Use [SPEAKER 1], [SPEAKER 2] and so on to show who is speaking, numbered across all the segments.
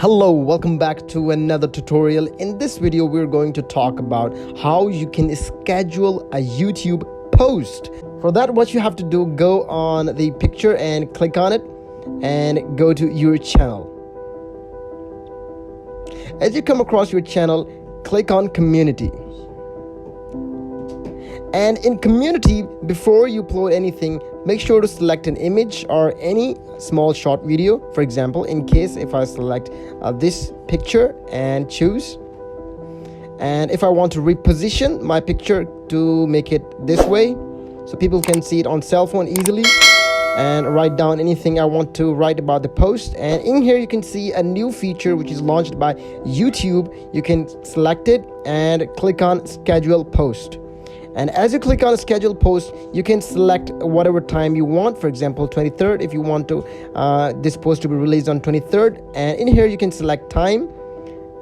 [SPEAKER 1] Hello, welcome back to another tutorial. In this video we're going to talk about how you can schedule a YouTube post. For that, what you have to do, go on the picture and click on it and go to your channel. As you come across your channel, click on community. And in community, before you upload anything, make sure to select an image or any small short video. For example, in case if I select this picture and choose, and if I want to reposition my picture to make it this way so people can see it on cell phone easily, and write down anything I want to write about the post. And in here you can see a new feature which is launched by YouTube. You can select it and click on schedule post. And as you click on schedule post, you can select whatever time you want. For example, 23rd, if you want to this post to be released on 23rd. And in here you can select time,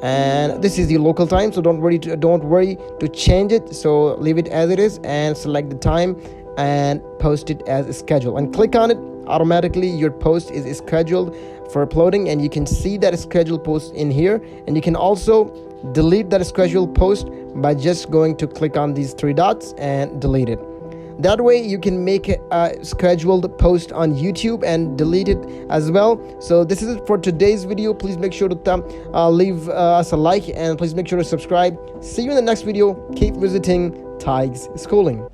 [SPEAKER 1] and this is the local time, so don't worry to change it. So leave it as it is and select the time and post it as a schedule, and click on it. Automatically your post is scheduled for uploading, and you can see that schedule post in here. And you can also delete that scheduled post by just going to click on these three dots and delete it. That way you can make a scheduled post on YouTube and delete it as well. So this is it for today's video. Please make sure to leave us a like, and please make sure to subscribe. See you in the next video. Keep visiting Tig's Schooling.